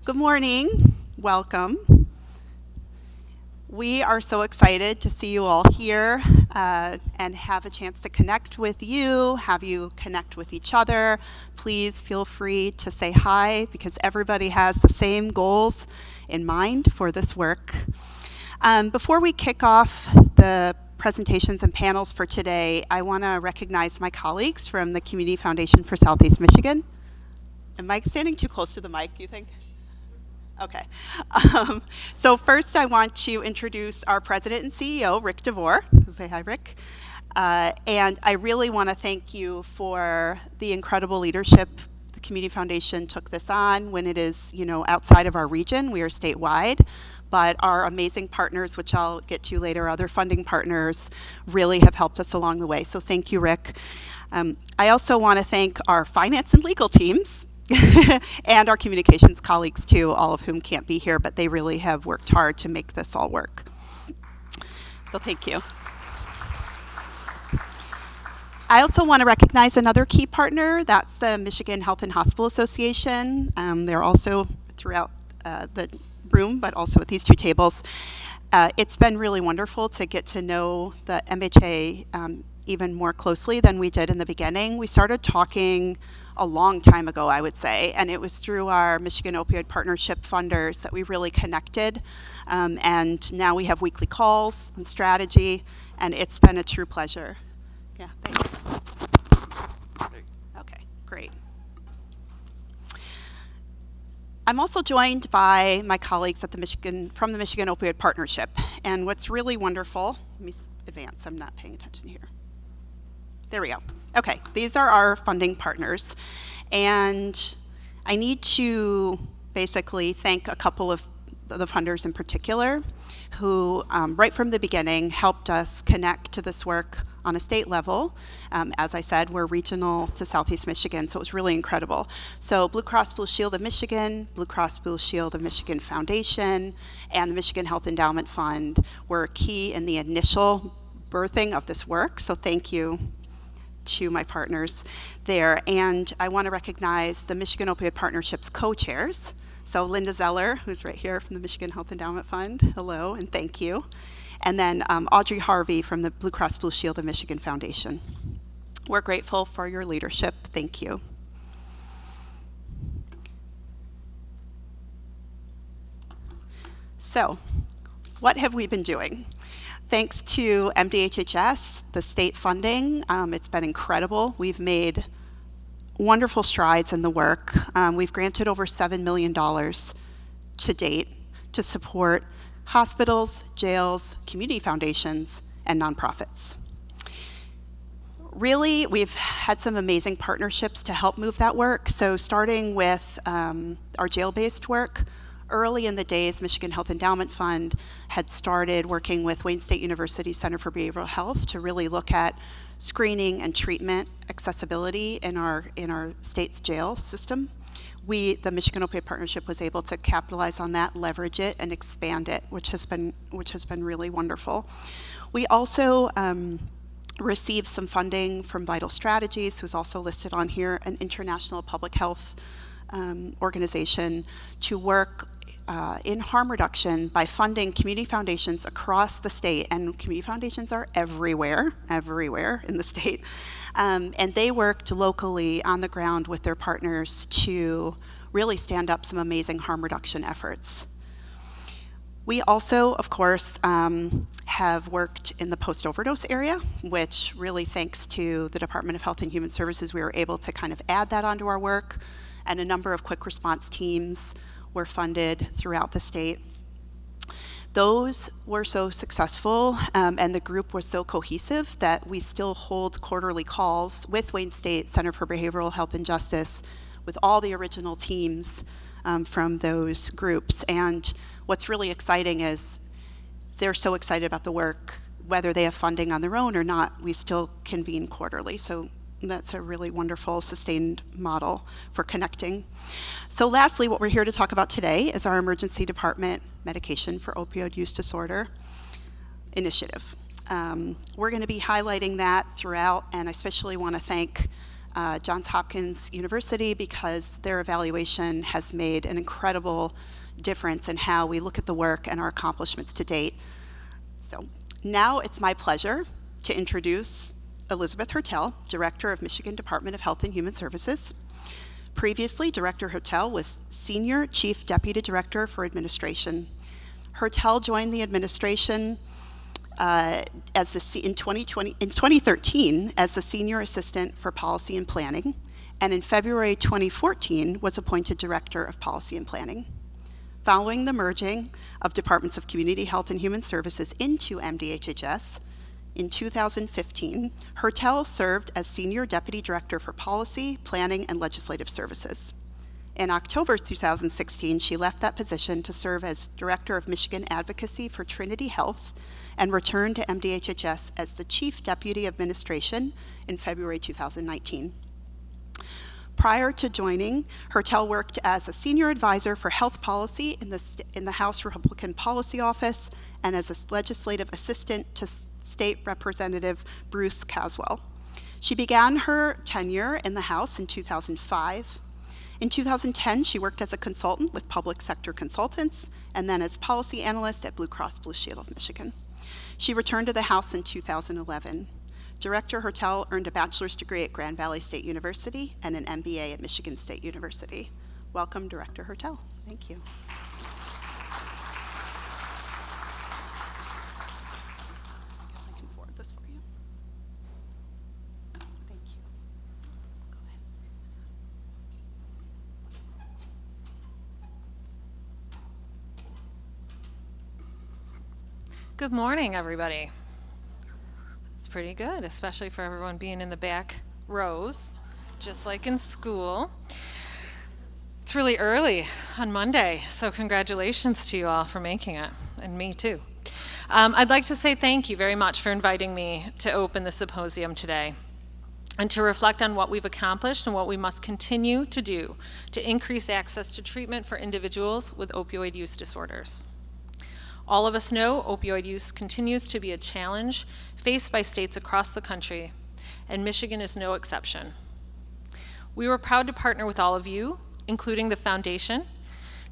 Good morning. Welcome. We are so excited to see you all here and have a chance to connect with you, have you connect with each other. Please feel free to say hi because everybody has the same goals in mind for this work. Before we kick off the presentations and panels for today, I want to recognize my colleagues from the Community Foundation for Southeast Michigan. Am I standing too close to the mic, do you think? Okay. So first I want to introduce our president and CEO, Rick DeVore. Say hi, Rick. And I really want to thank you for the incredible leadership the Community Foundation took this on when it is, outside of our region. We are statewide, but our amazing partners, which I'll get to later, other funding partners, really have helped us along the way. So thank you, Rick. I also want to thank our finance and legal teams and our communications colleagues too, all of whom can't be here, but they really have worked hard to make this all work. So thank you. I also want to recognize another key partner, that's the Michigan Health and Hospital Association. They're also throughout the room, but also at these two tables. It's been really wonderful to get to know the MHA even more closely than we did in the beginning. We started talking a long time ago, I would say, and it was through our Michigan Opioid Partnership funders that we really connected, and now we have weekly calls on strategy, and it's been a true pleasure. Yeah, thanks. Okay, great. I'm also joined by my colleagues at from the Michigan Opioid Partnership, and what's really wonderful, let me advance, I'm not paying attention here. There we go. Okay, these are our funding partners, and I need to basically thank a couple of the funders in particular who, right from the beginning, helped us connect to this work on a state level. As I said, we're regional to Southeast Michigan, so it was really incredible. So Blue Cross Blue Shield of Michigan, Blue Cross Blue Shield of Michigan Foundation, and the Michigan Health Endowment Fund were key in the initial birthing of this work, so thank you to my partners there. And I want to recognize the Michigan Opioid Partnership's co-chairs. So Linda Zeller, who's right here from the Michigan Health Endowment Fund, hello and thank you. And then Audrey Harvey from the Blue Cross Blue Shield of Michigan Foundation. We're grateful for your leadership. Thank you. So, what have we been doing? Thanks to MDHHS, the state funding, it's been incredible. We've made wonderful strides in the work. We've granted over $7 million to date to support hospitals, jails, community foundations, and nonprofits. Really, we've had some amazing partnerships to help move that work. So starting with our jail-based work, early in the days, Michigan Health Endowment Fund had started working with Wayne State University Center for Behavioral Health to really look at screening and treatment accessibility in our state's jail system. The Michigan Opioid Partnership was able to capitalize on that, leverage it, and expand it, which has been really wonderful. We also received some funding from Vital Strategies, who's also listed on here, an international public health organization, to work in harm reduction by funding community foundations across the state, and community foundations are everywhere in the state, and they worked locally on the ground with their partners to really stand up some amazing harm reduction efforts. We also, of course, have worked in the post-overdose area, which really thanks to the Department of Health and Human Services, we were able to kind of add that onto our work, and a number of quick response teams were funded throughout the state. Those were so successful, and the group was so cohesive that we still hold quarterly calls with Wayne State Center for Behavioral Health and Justice with all the original teams from those groups. And what's really exciting is they're so excited about the work, whether they have funding on their own or not, we still convene quarterly. So that's a really wonderful, sustained model for connecting. So lastly, what we're here to talk about today is our emergency department medication for opioid use disorder initiative. We're going to be highlighting that throughout, and I especially want to thank Johns Hopkins University, because their evaluation has made an incredible difference in how we look at the work and our accomplishments to date. So now it's my pleasure to introduce Elizabeth Hertel, Director of Michigan Department of Health and Human Services. Previously, Director Hertel was Senior Chief Deputy Director for Administration. Hertel joined the administration in 2013 as the Senior Assistant for Policy and Planning, and in February 2014 was appointed Director of Policy and Planning. Following the merging of Departments of Community Health and Human Services into MDHHS, in 2015, Hertel served as Senior Deputy Director for Policy, Planning, and Legislative Services. In October 2016, she left that position to serve as Director of Michigan Advocacy for Trinity Health and returned to MDHHS as the Chief Deputy Administration in February 2019. Prior to joining, Hertel worked as a Senior Advisor for Health Policy in the House Republican Policy Office and as a Legislative Assistant to State Representative Bruce Caswell. She began her tenure in the House in 2005. In 2010, she worked as a consultant with Public Sector Consultants and then as policy analyst at Blue Cross Blue Shield of Michigan. She returned to the House in 2011. Director Hertel earned a bachelor's degree at Grand Valley State University and an MBA at Michigan State University. Welcome, Director Hertel. Thank you. Good morning, everybody. It's pretty good, especially for everyone being in the back rows, just like in school. It's really early on Monday, so congratulations to you all for making it, and me too. I'd like to say thank you very much for inviting me to open the symposium today and to reflect on what we've accomplished and what we must continue to do to increase access to treatment for individuals with opioid use disorders. All of us know opioid use continues to be a challenge faced by states across the country, and Michigan is no exception. We were proud to partner with all of you, including the Foundation,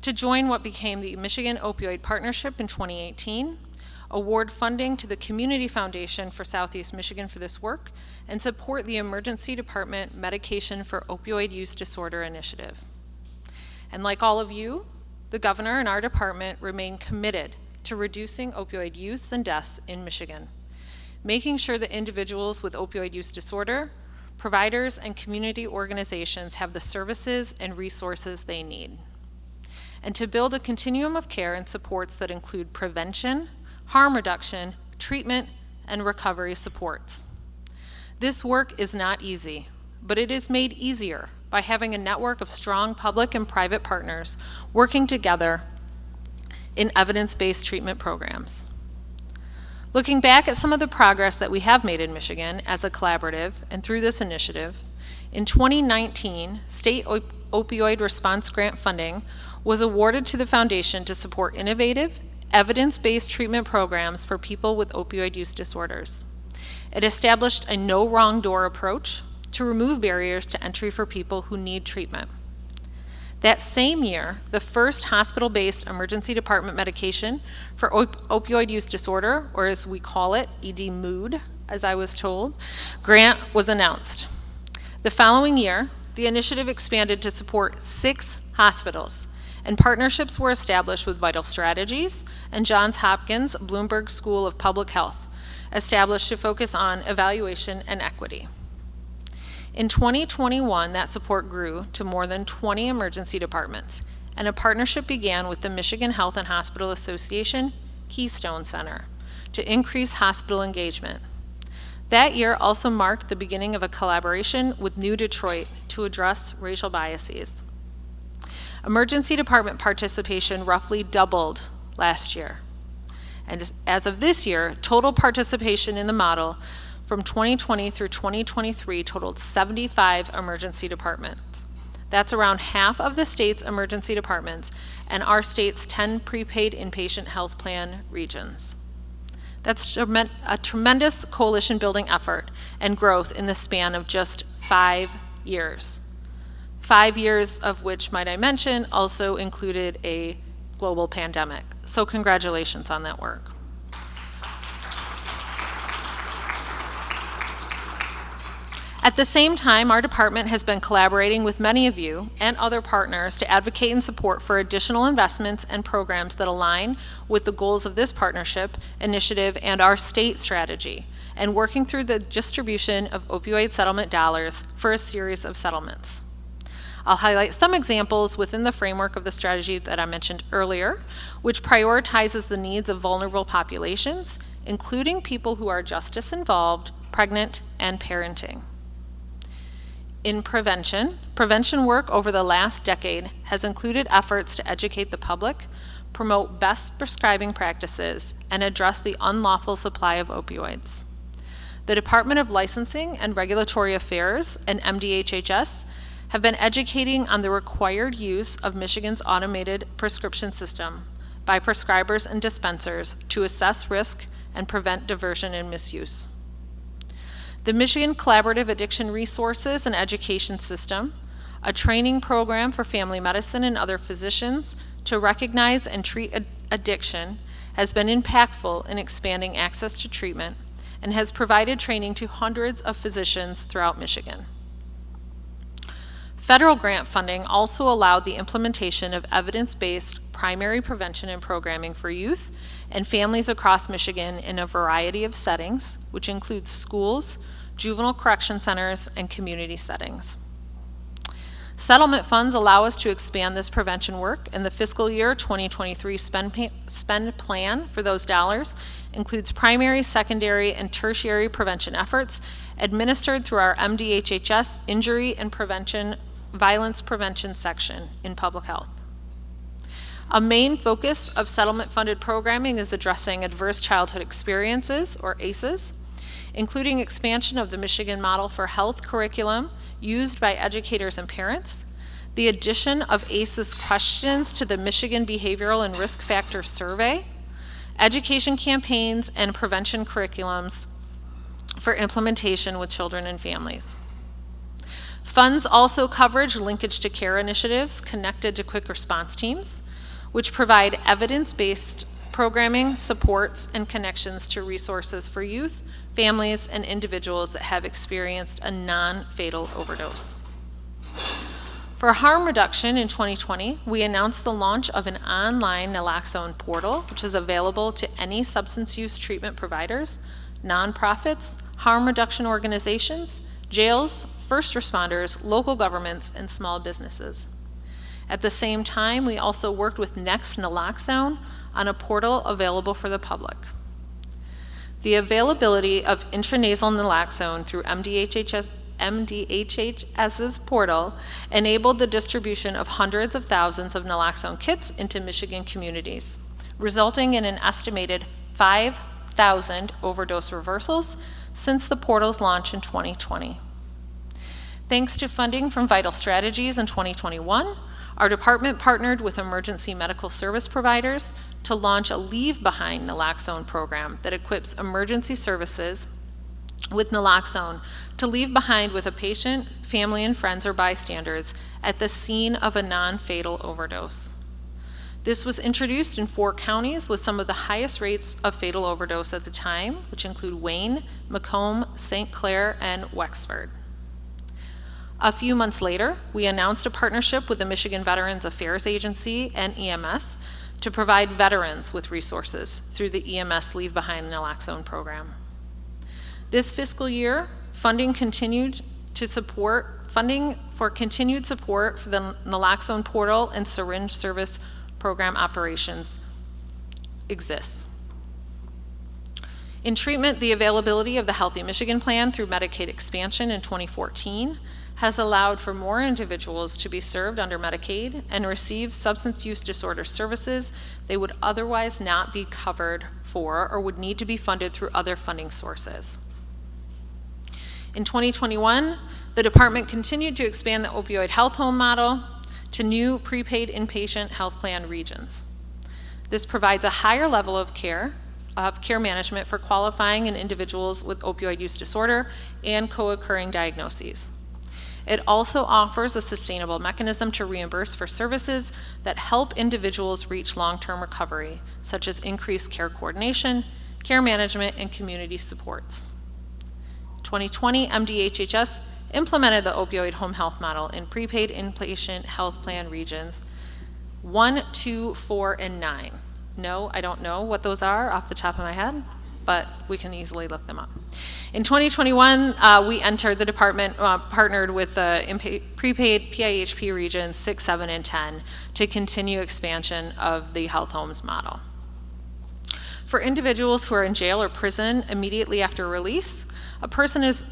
to join what became the Michigan Opioid Partnership in 2018, award funding to the Community Foundation for Southeast Michigan for this work, and support the Emergency Department Medication for Opioid Use Disorder initiative. And like all of you, the governor and our department remain committed to reducing opioid use and deaths in Michigan, making sure that individuals with opioid use disorder, providers, and community organizations have the services and resources they need, and to build a continuum of care and supports that include prevention, harm reduction, treatment, and recovery supports. This work is not easy, but it is made easier by having a network of strong public and private partners working together in evidence-based treatment programs. Looking back at some of the progress that we have made in Michigan as a collaborative and through this initiative, in 2019, state opioid response grant funding was awarded to the foundation to support innovative, evidence-based treatment programs for people with opioid use disorders. It established a no wrong door approach to remove barriers to entry for people who need treatment. That same year, the first hospital-based emergency department medication for opioid use disorder, or as we call it, ED MOUD, as I was told, grant was announced. The following year, the initiative expanded to support 6 hospitals, and partnerships were established with Vital Strategies and Johns Hopkins Bloomberg School of Public Health, established to focus on evaluation and equity. In 2021, that support grew to more than 20 emergency departments, and a partnership began with the Michigan Health and Hospital Association Keystone Center to increase hospital engagement. That year also marked the beginning of a collaboration with New Detroit to address racial biases. Emergency department participation roughly doubled last year. And as of this year, total participation in the model from 2020 through 2023 totaled 75 emergency departments. That's around half of the state's emergency departments and our state's 10 prepaid inpatient health plan regions. That's a tremendous coalition building effort and growth in the span of just 5 years. 5 years of which, might I mention, also included a global pandemic. So congratulations on that work. At the same time, our department has been collaborating with many of you and other partners to advocate and support for additional investments and programs that align with the goals of this partnership initiative and our state strategy, and working through the distribution of opioid settlement dollars for a series of settlements. I'll highlight some examples within the framework of the strategy that I mentioned earlier, which prioritizes the needs of vulnerable populations, including people who are justice involved, pregnant, and parenting. In prevention work over the last decade has included efforts to educate the public, promote best prescribing practices, and address the unlawful supply of opioids. The Department of Licensing and Regulatory Affairs and MDHHS have been educating on the required use of Michigan's automated prescription system by prescribers and dispensers to assess risk and prevent diversion and misuse. The Michigan Collaborative Addiction Resources and Education System, a training program for family medicine and other physicians to recognize and treat addiction, has been impactful in expanding access to treatment and has provided training to hundreds of physicians throughout Michigan. Federal grant funding also allowed the implementation of evidence-based primary prevention and programming for youth and families across Michigan in a variety of settings, which includes schools, juvenile correction centers, and community settings. Settlement funds allow us to expand this prevention work, and the fiscal year 2023 spend plan for those dollars includes primary, secondary, and tertiary prevention efforts administered through our MDHHS Injury and Violence Prevention section in public health. A main focus of settlement-funded programming is addressing adverse childhood experiences, or ACEs, including expansion of the Michigan Model for Health curriculum used by educators and parents, the addition of ACEs questions to the Michigan Behavioral and Risk Factor Survey, education campaigns, and prevention curriculums for implementation with children and families. Funds also coverage linkage to care initiatives connected to quick response teams, which provide evidence-based programming, supports, and connections to resources for youth, families, and individuals that have experienced a non-fatal overdose. For harm reduction in 2020, we announced the launch of an online naloxone portal, which is available to any substance use treatment providers, nonprofits, harm reduction organizations, jails, first responders, local governments, and small businesses. At the same time, we also worked with Next Naloxone on a portal available for the public. The availability of intranasal naloxone through MDHHS's portal enabled the distribution of hundreds of thousands of naloxone kits into Michigan communities, resulting in an estimated 5,000 overdose reversals since the portal's launch in 2020. Thanks to funding from Vital Strategies in 2021, our department partnered with emergency medical service providers to launch a Leave Behind naloxone program that equips emergency services with naloxone to leave behind with a patient, family, and friends or bystanders at the scene of a non-fatal overdose. This was introduced in 4 counties with some of the highest rates of fatal overdose at the time, which include Wayne, Macomb, St. Clair, and Wexford. A few months later, we announced a partnership with the Michigan Veterans Affairs Agency and EMS to provide veterans with resources through the EMS Leave Behind naloxone program. This fiscal year, funding for continued support for the naloxone portal and syringe service program operations exists. In treatment, the availability of the Healthy Michigan Plan through Medicaid expansion in 2014 has allowed for more individuals to be served under Medicaid and receive substance use disorder services they would otherwise not be covered for or would need to be funded through other funding sources. In 2021, the department continued to expand the opioid health home model to new prepaid inpatient health plan regions. This provides a higher level of care management for qualifying in individuals with opioid use disorder and co-occurring diagnoses. It also offers a sustainable mechanism to reimburse for services that help individuals reach long-term recovery, such as increased care coordination, care management, and community supports. 2020, MDHHS implemented the opioid home health model in prepaid inpatient health plan regions 1, 2, 4, and 9. No, I don't know what those are off the top of my head, but we can easily look them up. In 2021, we entered the department, partnered with the prepaid PIHP regions 6, 7, and 10 to continue expansion of the health homes model. For individuals who are in jail or prison immediately after release, a person is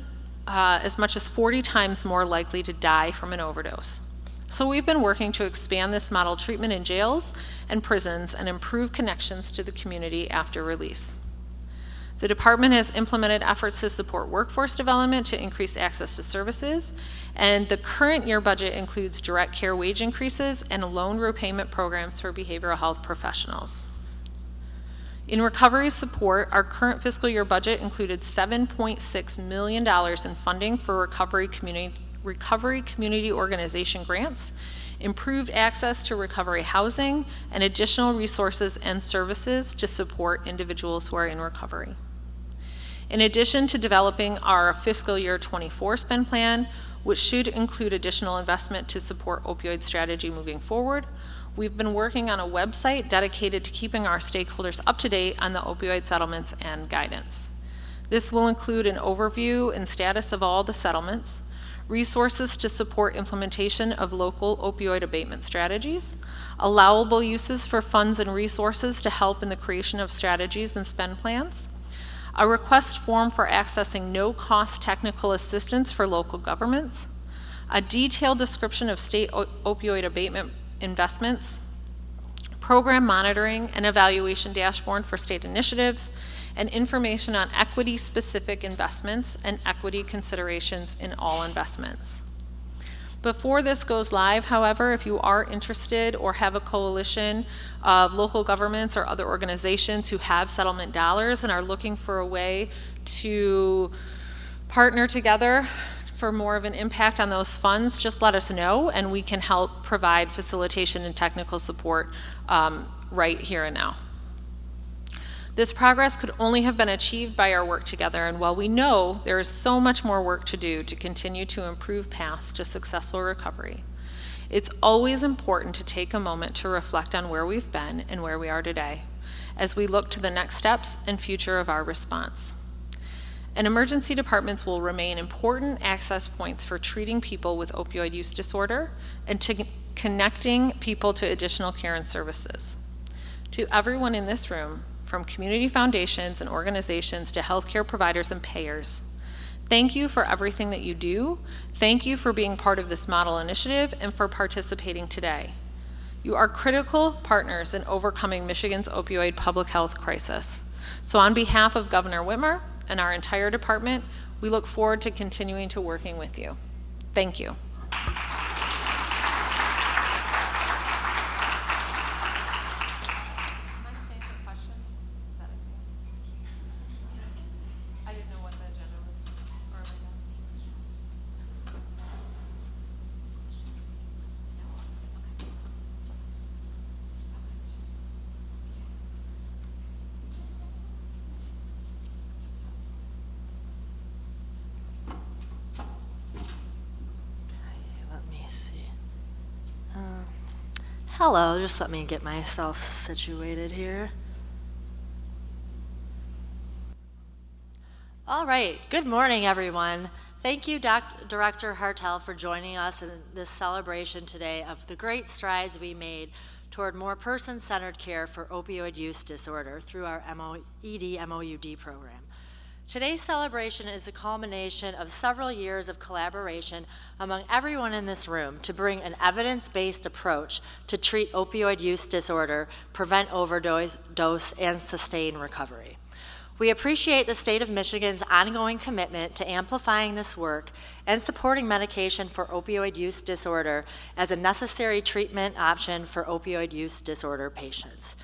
as much as 40 times more likely to die from an overdose. So we've been working to expand this model treatment in jails and prisons and improve connections to the community after release. The department has implemented efforts to support workforce development to increase access to services, and the current year budget includes direct care wage increases and loan repayment programs for behavioral health professionals. In recovery support, our current fiscal year budget included $7.6 million in funding for recovery community organization grants, improved access to recovery housing, and additional resources and services to support individuals who are in recovery. In addition to developing our fiscal year 24 spend plan, which should include additional investment to support opioid strategy moving forward, we've been working on a website dedicated to keeping our stakeholders up to date on the opioid settlements and guidance. This will include an overview and status of all the settlements, resources to support implementation of local opioid abatement strategies, allowable uses for funds and resources to help in the creation of strategies and spend plans, a request form for accessing no-cost technical assistance for local governments, a detailed description of state opioid abatement investments, program monitoring and evaluation dashboard for state initiatives, and information on equity-specific investments and equity considerations in all investments. Before this goes live, however, if you are interested or have a coalition of local governments or other organizations who have settlement dollars and are looking for a way to partner together for more of an impact on those funds, just let us know and we can help provide facilitation and technical support right here and now. This progress could only have been achieved by our work together, and while we know there is so much more work to do to continue to improve paths to successful recovery, it's always important to take a moment to reflect on where we've been and where we are today, as we look to the next steps and future of our response. And emergency departments will remain important access points for treating people with opioid use disorder and to connecting people to additional care and services. To everyone in this room, from community foundations and organizations to healthcare providers and payers, thank you for everything that you do. Thank you for being part of this model initiative and for participating today. You are critical partners in overcoming Michigan's opioid public health crisis. So on behalf of Governor Whitmer and our entire department, we look forward to continuing to working with you. Thank you. Hello, just let me get myself situated here. All right, good morning, everyone. Thank you, Director Hertel, for joining us in this celebration today of the great strides we made toward more person-centered care for opioid use disorder through our ED MOUD program. Today's celebration is a culmination of several years of collaboration among everyone in this room to bring an evidence-based approach to treat opioid use disorder, prevent overdose, and sustain recovery. We appreciate the state of Michigan's ongoing commitment to amplifying this work and supporting medication for opioid use disorder as a necessary treatment option for opioid use disorder patients.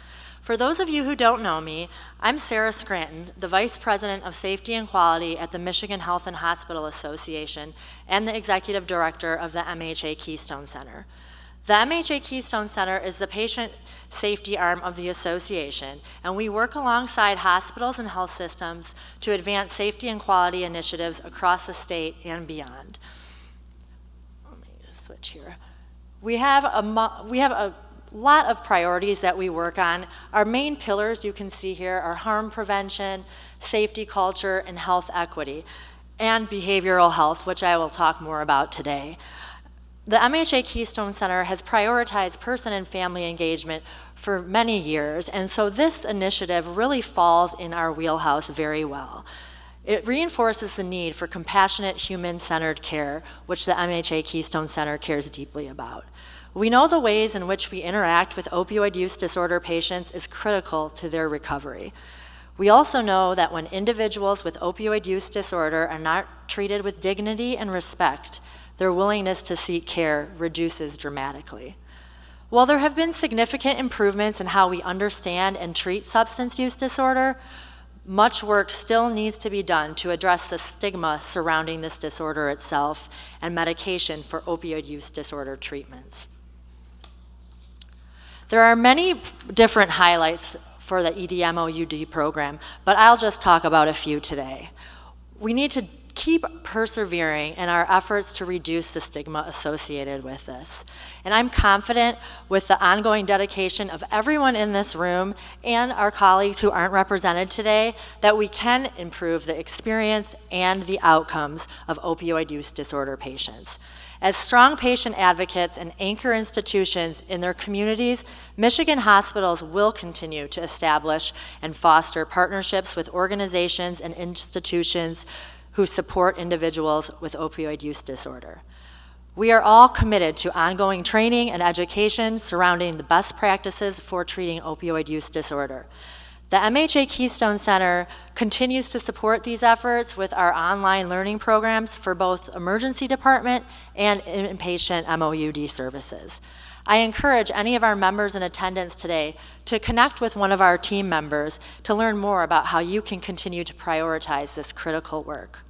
For those of you who don't know me, I'm Sarah Scranton, the Vice President of Safety and Quality at the Michigan Health and Hospital Association and the Executive Director of the MHA Keystone Center. The MHA Keystone Center is the patient safety arm of the association, and we work alongside hospitals and health systems to advance safety and quality initiatives across the state and beyond. Let me just switch here. We have a lot of priorities that we work on. Our main pillars you can see here are harm prevention, safety culture, and health equity, and behavioral health, which I will talk more about today. The MHA Keystone Center has prioritized person and family engagement for many years, and so this initiative really falls in our wheelhouse very well. It reinforces the need for compassionate, human-centered care, which the MHA Keystone Center cares deeply about. We know the ways in which we interact with opioid use disorder patients is critical to their recovery. We also know that when individuals with opioid use disorder are not treated with dignity and respect, their willingness to seek care reduces dramatically. While there have been significant improvements in how we understand and treat substance use disorder, much work still needs to be done to address the stigma surrounding this disorder itself and medication for opioid use disorder treatments. There are many different highlights for the ED MOUD program, but I'll just talk about a few today. We need to keep persevering in our efforts to reduce the stigma associated with this. And I'm confident with the ongoing dedication of everyone in this room and our colleagues who aren't represented today that we can improve the experience and the outcomes of opioid use disorder patients. As strong patient advocates and anchor institutions in their communities, Michigan hospitals will continue to establish and foster partnerships with organizations and institutions who support individuals with opioid use disorder. We are all committed to ongoing training and education surrounding the best practices for treating opioid use disorder. The MHA Keystone Center continues to support these efforts with our online learning programs for both emergency department and inpatient MOUD services. I encourage any of our members in attendance today to connect with one of our team members to learn more about how you can continue to prioritize this critical work.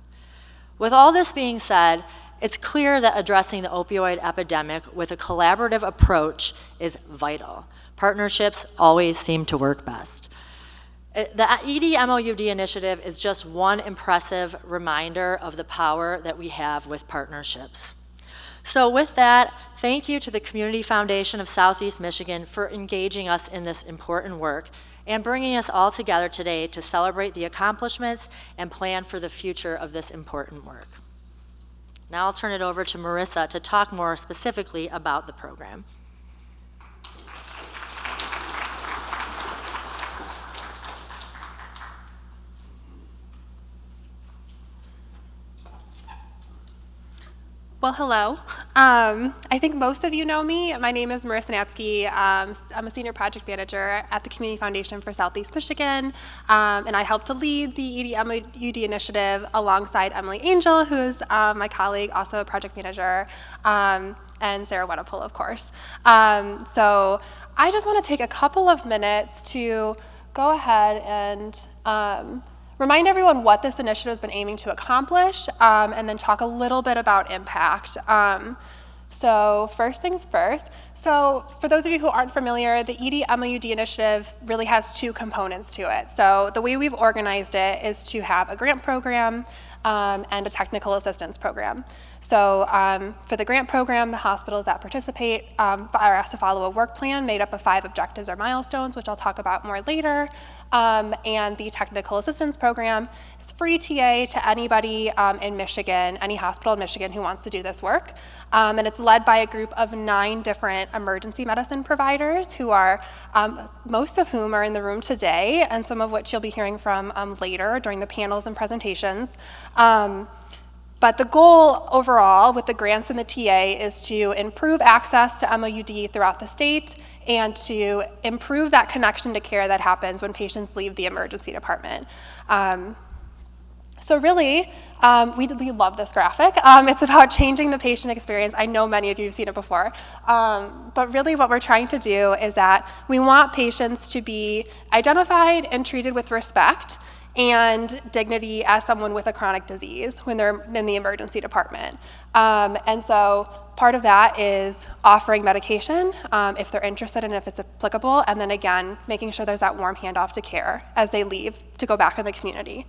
With all this being said, it's clear that addressing the opioid epidemic with a collaborative approach is vital. Partnerships always seem to work best. The ED MOUD initiative is just one impressive reminder of the power that we have with partnerships. So with that, thank you to the Community Foundation of Southeast Michigan for engaging us in this important work and bringing us all together today to celebrate the accomplishments and plan for the future of this important work. Now I'll turn it over to Marissa to talk more specifically about the program. Well, hello. I think most of you know me. My name is Marissa Natzke. I'm a senior project manager at the Community Foundation for Southeast Michigan, and I help to lead the ED MOUD initiative alongside Emily Angel, who is my colleague, also a project manager, and Sarah Wedepohl, of course. So I just want to take a couple of minutes to go ahead and remind everyone what this initiative has been aiming to accomplish, and then talk a little bit about impact. So first things first. So for those of you who aren't familiar, the ED MOUD initiative really has two components to it. So the way we've organized it is to have a grant program and a technical assistance program. So for the grant program, the hospitals that participate are asked to follow a work plan made up of 5 objectives or milestones, which I'll talk about more later. And the technical assistance program is free TA to anybody in Michigan, any hospital in Michigan who wants to do this work. And it's led by a group of 9 different emergency medicine providers who are, most of whom are in the room today, and some of which you'll be hearing from later during the panels and presentations. But the goal overall with the grants and the TA is to improve access to MOUD throughout the state and to improve that connection to care that happens when patients leave the emergency department. So really, we love this graphic. It's about changing the patient experience. I know many of you have seen it before. But really what we're trying to do is that we want patients to be identified and treated with respect and dignity as someone with a chronic disease when they're in the emergency department. And so part of that is offering medication if they're interested and if it's applicable, and then again, making sure there's that warm handoff to care as they leave to go back in the community.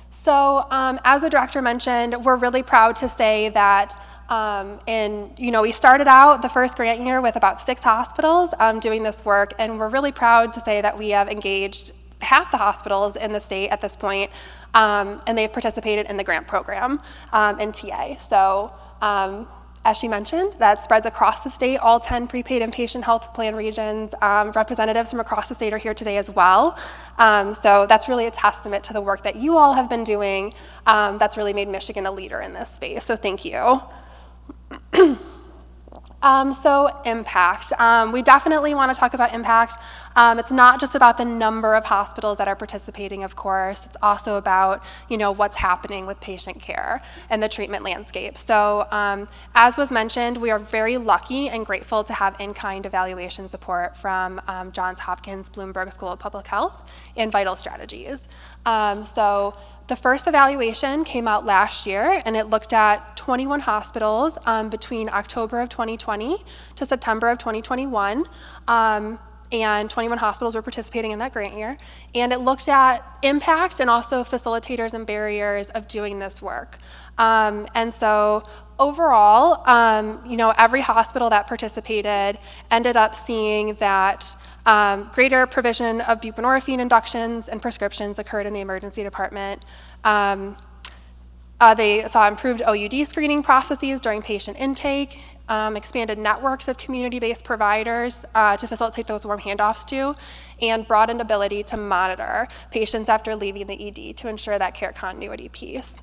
So as the director mentioned, we're really proud to say that we started out the first grant year with about 6 hospitals doing this work, and we're really proud to say that we have engaged half the hospitals in the state at this point, and they've participated in the grant program in TA. So as she mentioned, that spreads across the state, all 10 prepaid inpatient health plan regions. Representatives from across the state are here today as well. So that's really a testament to the work that you all have been doing that's really made Michigan a leader in this space. So thank you. So impact. We definitely want to talk about impact. It's not just about the number of hospitals that are participating, of course. It's also about, what's happening with patient care and the treatment landscape. So as was mentioned, we are very lucky and grateful to have in-kind evaluation support from Johns Hopkins Bloomberg School of Public Health and Vital Strategies. So the first evaluation came out last year, and it looked at 21 hospitals between October of 2020 to September of 2021. And 21 hospitals were participating in that grant year. And it looked at impact and also facilitators and barriers of doing this work. And so overall, every hospital that participated ended up seeing that greater provision of buprenorphine inductions and prescriptions occurred in the emergency department. They saw improved OUD screening processes during patient intake, expanded networks of community-based providers to facilitate those warm handoffs to, and broadened ability to monitor patients after leaving the ED to ensure that care continuity piece.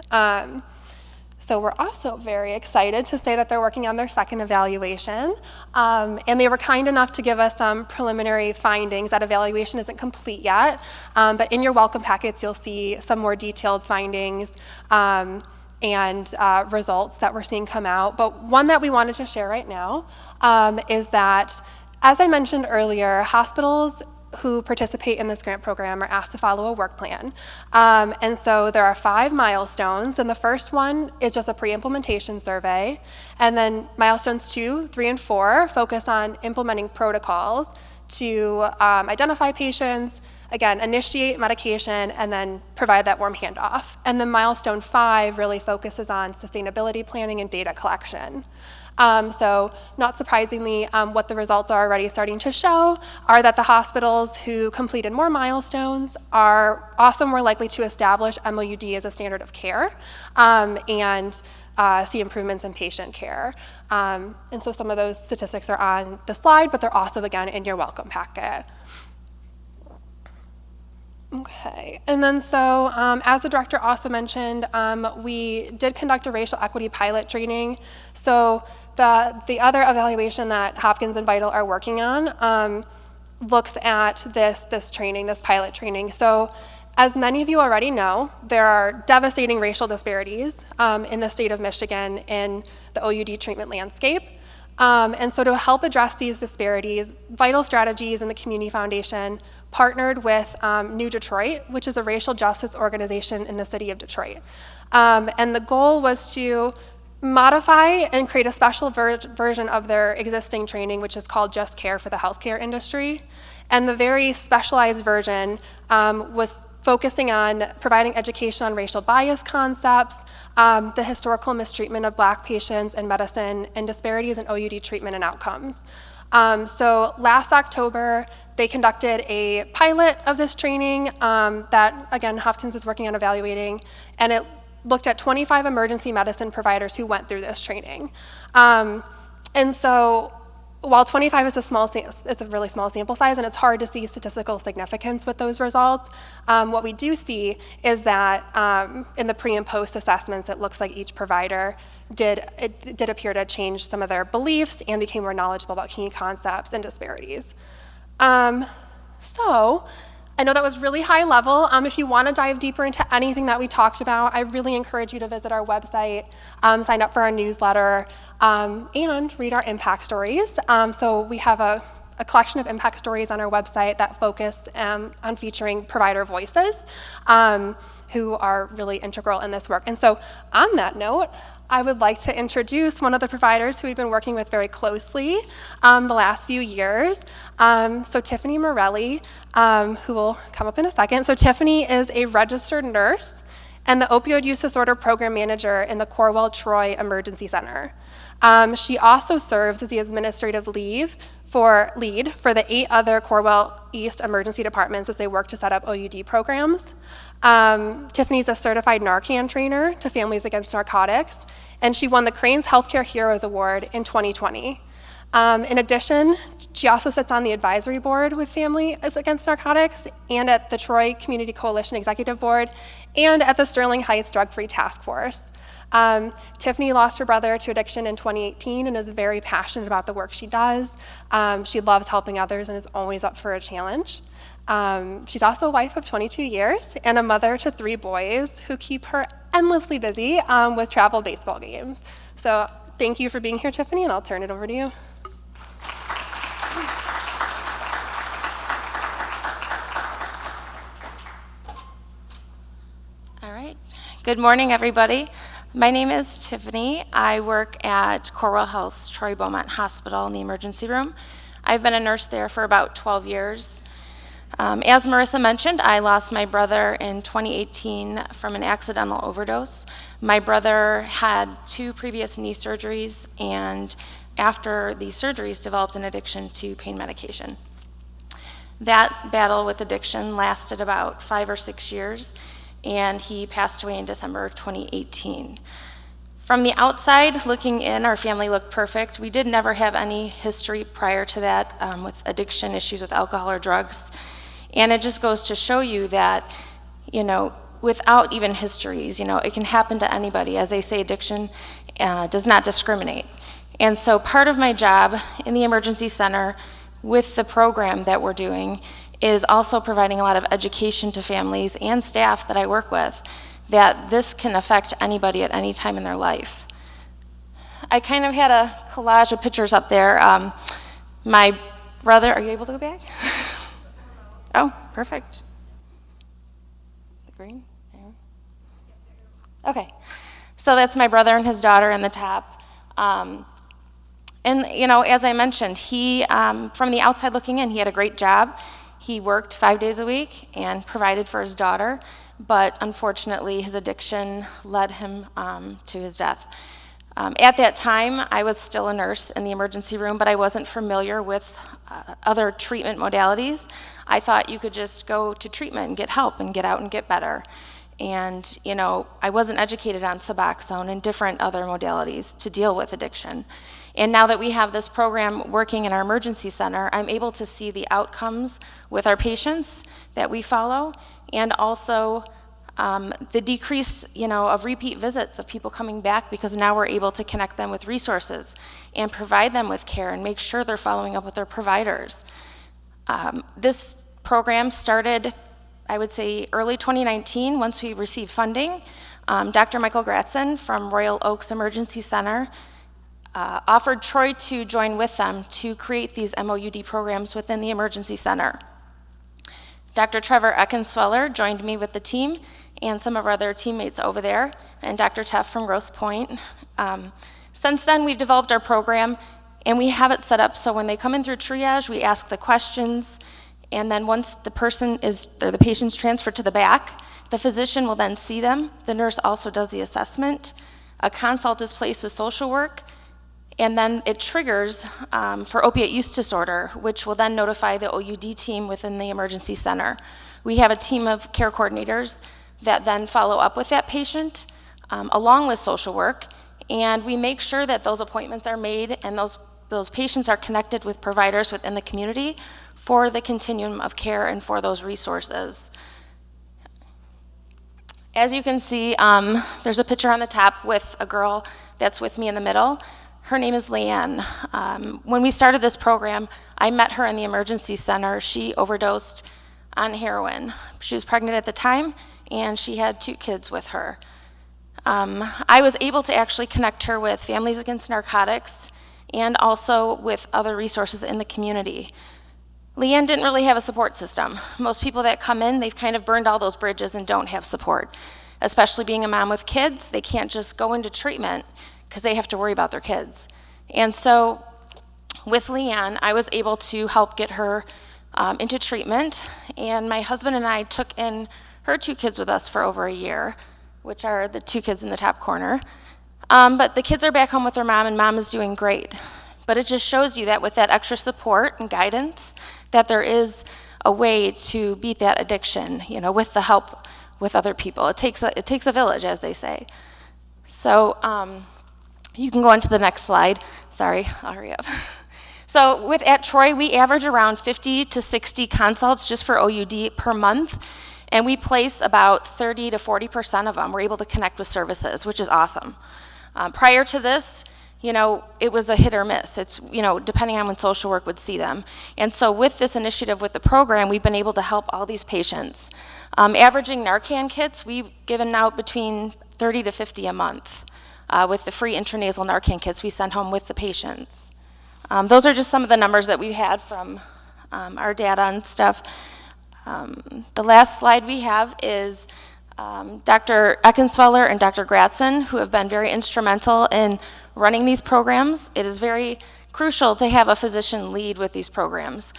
So we're also very excited to say that they're working on their second evaluation. And they were kind enough to give us some preliminary findings. That evaluation isn't complete yet, but in your welcome packets, you'll see some more detailed findings and results that we're seeing come out. But one that we wanted to share right now is that, as I mentioned earlier, hospitals who participate in this grant program are asked to follow a work plan. And so there are 5 milestones, and the first one is just a pre-implementation survey. And then milestones 2, 3, and 4 focus on implementing protocols to identify patients, again, initiate medication, and then provide that warm handoff. And then milestone 5 really focuses on sustainability planning and data collection. So not surprisingly, what the results are already starting to show are that the hospitals who completed more milestones are also more likely to establish MOUD as a standard of care and see improvements in patient care. And so some of those statistics are on the slide, but they're also, again, in your welcome packet. Okay, and then so as the director also mentioned, we did conduct a racial equity pilot training. So the other evaluation that Hopkins and Vital are working on looks at this training, this pilot training. So as many of you already know, there are devastating racial disparities in the state of Michigan in the OUD treatment landscape. And so to help address these disparities, Vital Strategies and the Community Foundation partnered with New Detroit, which is a racial justice organization in the city of Detroit. And the goal was to modify and create a special version of their existing training, which is called Just Care for the healthcare industry. And the very specialized version was focusing on providing education on racial bias concepts, the historical mistreatment of Black patients in medicine, and disparities in OUD treatment and outcomes. So last October, they conducted a pilot of this training that, again, Hopkins is working on evaluating, and it looked at 25 emergency medicine providers who went through this training. And so while 25 is it's a really small sample size, and it's hard to see statistical significance with those results, what we do see is that in the pre and post assessments, it looks like each provider did appear to change some of their beliefs and became more knowledgeable about key concepts and disparities. So I know that was really high level. If you want to dive deeper into anything that we talked about, I really encourage you to visit our website, sign up for our newsletter, and read our impact stories. So we have a collection of impact stories on our website that focus on featuring provider voices who are really integral in this work. And so on that note, I would like to introduce one of the providers who we've been working with very closely the last few years. So Tiffany Morelli, who will come up in a second. So Tiffany is a registered nurse and the Opioid Use Disorder Program Manager in the Corewell Troy Emergency Center. She also serves as the administrative lead for the 8 other Corewell East emergency departments as they work to set up OUD programs. Tiffany's a certified Narcan trainer to Families Against Narcotics, and she won the Cranes Healthcare Heroes Award in 2020. In addition, she also sits on the advisory board with Families Against Narcotics and at the Troy Community Coalition Executive Board and at the Sterling Heights Drug-Free Task Force. Tiffany lost her brother to addiction in 2018 and is very passionate about the work she does. She loves helping others and is always up for a challenge. She's also a wife of 22 years and a mother to 3 boys who keep her endlessly busy with travel baseball games. So thank you for being here, Tiffany, and I'll turn it over to you. All right. Good morning, everybody. My name is Tiffany. I work at Corewell Health's Troy Beaumont Hospital in the emergency room. I've been a nurse there for about 12 years. As Marissa mentioned, I lost my brother in 2018 from an accidental overdose. My brother had 2 previous knee surgeries, and after the surgeries developed an addiction to pain medication. That battle with addiction lasted about 5 or 6 years, and he passed away in December 2018. From the outside, looking in, our family looked perfect. We did never have any history prior to that with addiction issues with alcohol or drugs. And it just goes to show you that, without even histories, it can happen to anybody. As they say, addiction does not discriminate. And so part of my job in the emergency center with the program that we're doing is also providing a lot of education to families and staff that I work with that this can affect anybody at any time in their life. I kind of had a collage of pictures up there. My brother, are you able to go back? Oh, perfect. The green? There. Okay. So that's my brother and his daughter in the top. And, as I mentioned, he, from the outside looking in, he had a great job. He worked 5 days a week and provided for his daughter, but unfortunately his addiction led him to his death. At that time, I was still a nurse in the emergency room, but I wasn't familiar with other treatment modalities. I thought you could just go to treatment and get help and get out and get better. And, I wasn't educated on Suboxone and different other modalities to deal with addiction. And now that we have this program working in our emergency center, I'm able to see the outcomes with our patients that we follow, and also the decrease, of repeat visits of people coming back, because now we're able to connect them with resources and provide them with care and make sure they're following up with their providers. This program started, I would say, early 2019 once we received funding. Dr. Michael Gratzen from Royal Oaks Emergency Center offered Troy to join with them to create these MOUD programs within the emergency center. Dr. Trevor Eckensweller joined me with the team and some of our other teammates over there, and Dr. Teff from Grosse Pointe. Since then, we've developed our program, and we have it set up so when they come in through triage, we ask the questions, and then once the patient's transferred to the back, the physician will then see them. The nurse also does the assessment. A consult is placed with social work, and then it triggers for opiate use disorder, which will then notify the OUD team within the emergency center. We have a team of care coordinators that then follow up with that patient along with social work, and we make sure that those appointments are made and those patients are connected with providers within the community for the continuum of care and for those resources. As you can see, there's a picture on the top with a girl that's with me in the middle. Her name is Leanne. When we started this program, I met her in the emergency center. She overdosed on heroin. She was pregnant at the time, and she had 2 kids with her. I was able to actually connect her with Families Against Narcotics and also with other resources in the community. Leanne didn't really have a support system. Most people that come in, they've kind of burned all those bridges and don't have support. Especially being a mom with kids, they can't just go into treatment because they have to worry about their kids. And so with Leanne, I was able to help get her into treatment, and my husband and I took in her 2 kids with us for over a year, which are the 2 kids in the top corner. But the kids are back home with their mom, and mom is doing great. But it just shows you that with that extra support and guidance, that there is a way to beat that addiction, with the help with other people. It takes a village, as they say. So you can go on to the next slide. Sorry, I'll hurry up. So at Troy, we average around 50 to 60 consults just for OUD per month, and we place about 30 to 40% of them. We're able to connect with services, which is awesome. Prior to this, it was a hit or miss. It's, depending on when social work would see them. And so with this initiative with the program, we've been able to help all these patients. Averaging Narcan kits, we've given out between 30 to 50 a month. With the free intranasal Narcan kits we send home with the patients. Those are just some of the numbers that we've had from our data and stuff. The last slide we have is Dr. Eckensweller and Dr. Gratzen, who have been very instrumental in running these programs. It is very crucial to have a physician lead with these programs.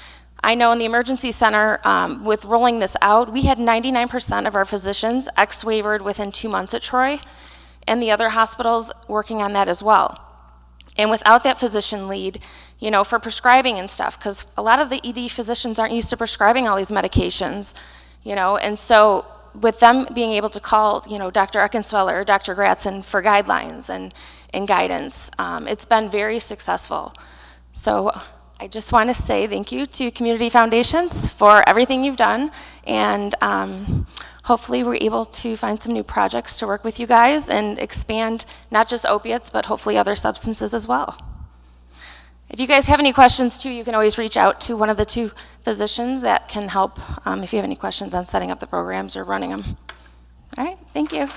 I know in the emergency center, with rolling this out, we had 99% of our physicians ex-waivered within 2 months at Troy, and the other hospitals working on that as well. And without that physician lead, for prescribing and stuff, because a lot of the ED physicians aren't used to prescribing all these medications, and so with them being able to call, Dr. Eckensweller or Dr. Gratzen for guidelines and guidance, it's been very successful. So I just want to say thank you to Community Foundations for everything you've done, and hopefully we're able to find some new projects to work with you guys and expand not just opiates, but hopefully other substances as well. If you guys have any questions too, you can always reach out to one of the 2 physicians that can help if you have any questions on setting up the programs or running them. All right, thank you.